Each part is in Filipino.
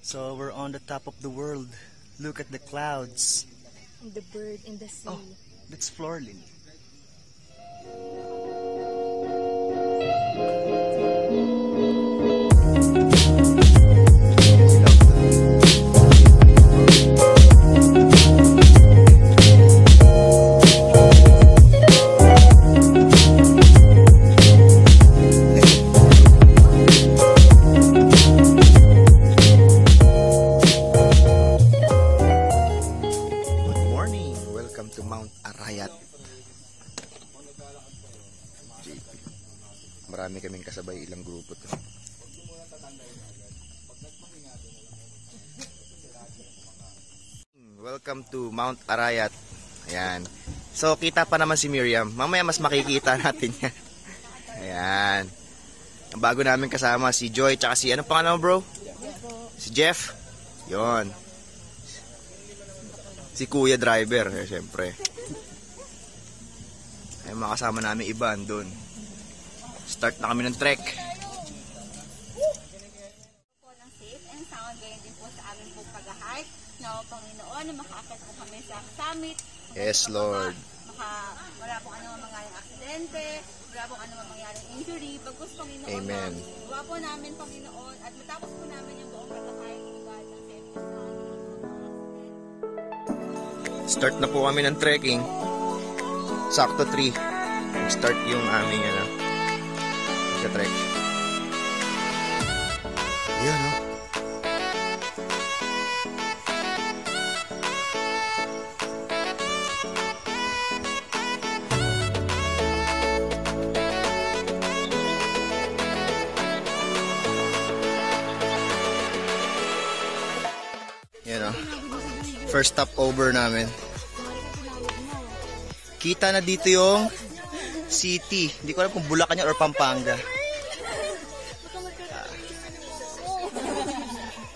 So we're on the top of the world. Look at the clouds. And the bird in the sea. Oh, that's Florlin. Marami kaming kasabay, ilang grupo to. Welcome to Mount Arayat. Ayan. So kita pa naman si Miriam. Mamaya mas makikita natin yan. Ayan. Ang bago namin kasama si Joy tsaka si ano pangalan mo, bro? Si Jeff. Yon. Si Kuya Driver, syempre. Ay mga kasama namin iba andun. Start na kami ng trek. Po ng safe and sound, gayon din po sa aming pong pag-hike. Na Panginoon, na makakit po kami sa summit. Yes, Lord. Wala pong anong mangyaring aksidente, wala pong anong mangyaring injury. Bagkus, Panginoon, Amen. gawa po namin, Panginoon, at matapos po namin yung buong pag-hike, God, ng safe and sound. Start na po kami ng trekking. Sakto 3. Start yung aming ka-trek. Yan, oh. Yan, oh. First stop over namin. Kita na dito yung city. Hindi ko alam kung Bulacan or Pampanga.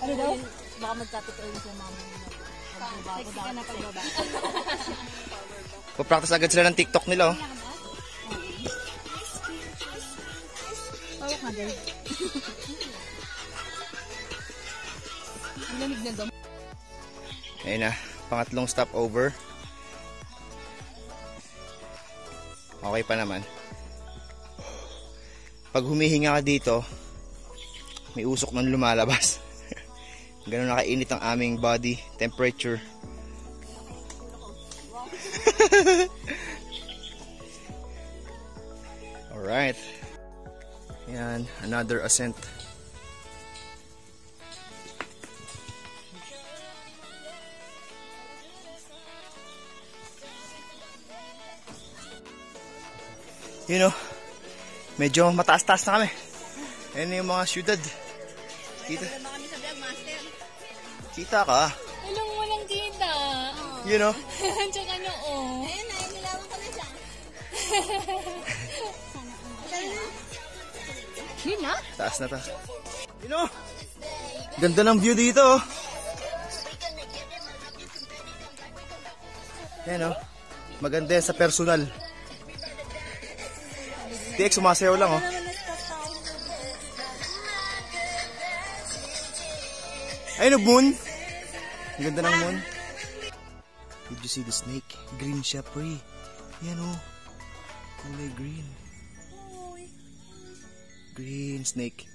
Ano daw? Baka magkapit-train siya mama. Ka na pagbaba. Papractice agad sila ng TikTok nila, oh. Pawak na daw. Lamig na daw. Ayun na, pangatlong stop over. Okay pa naman. Pag humihinga ka dito, may usok nang lumalabas. Ganun nakainit ang aming body temperature. Alright. Yan, another ascent. You know, medyo mataas-taas na kami. Ayan yung mga syudad. Kita. Kita ka. Alam mo lang kita. You know. Tsaka noo. Ayun na, nilawang ko na siya. Yun na? Taas na ta. You know, ganda ng view dito. Ayan, oh. Maganda yan sa personal. Tiek, sumasayaw lang, oh. Ayun, moon. Ang ganda ng moon. Did you see the snake? Green siya, pre. Yan, oh. Kulay green. Green snake.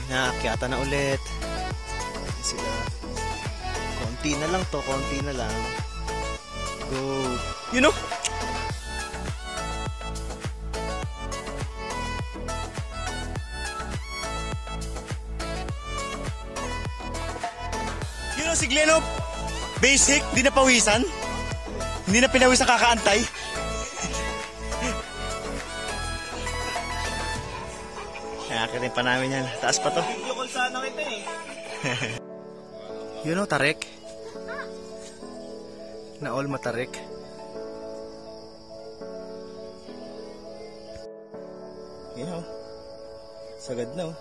Naakyata na ulit. Sila. Konti na lang to, konti na lang. Go. You know? You know si Glenop? Basic, di na pawisan. Hindi na pinawisan kakaantay. Akitin pa namin yan. Taas pa to. Video call sana kita eh. You know, Tarek? na all matarik. Yan o. Sagad na o.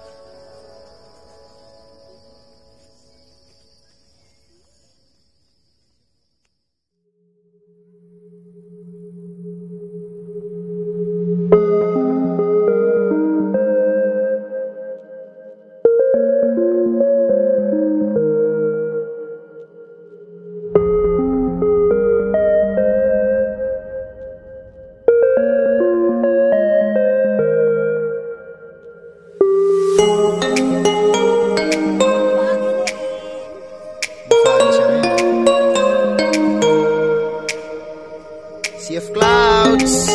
Sea of clouds.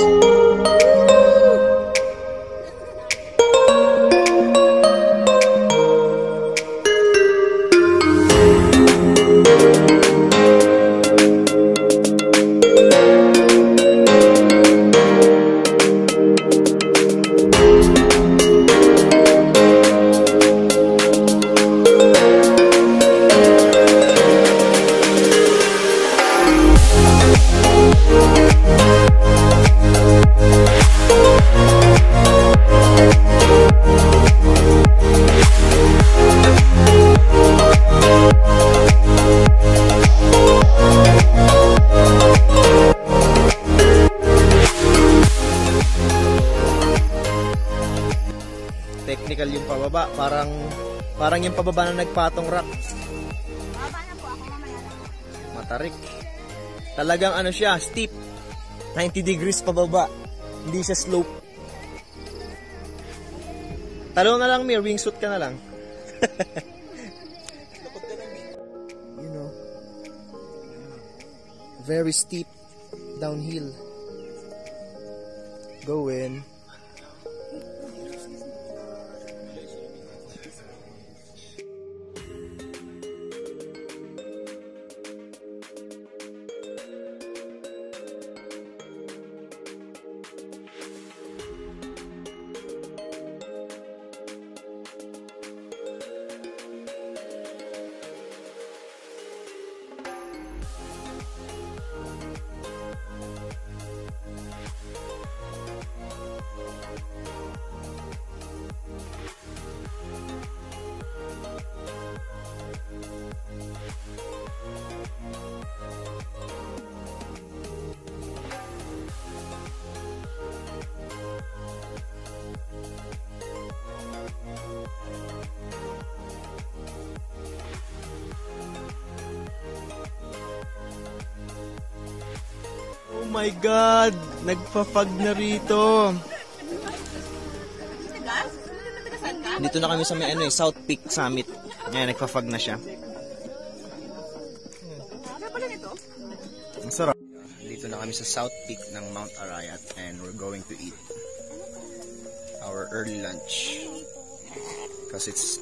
Technical yung pababa, parang yung pababa na nagpatong rock. Baba na po ako mamaya na. Matarik. Talagang ano siya, steep. 90 degrees pababa. Hindi siya slope. Talo na lang, Mir, wingsuit ka na lang. You know, very steep downhill. Go in. Oh my God! Nagpa-fog na rito. Dito na kami sa may South Peak Summit. Ngayon, nagpa-fog na siya. Ang sarap. Dito na kami sa South Peak ng Mount Arayat and we're going to eat our early lunch. Because it's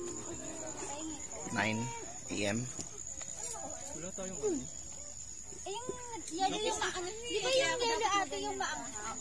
9 a.m. Wala tayong Yelo yung maanghang. Di ba yung yelo ate yung maanghang?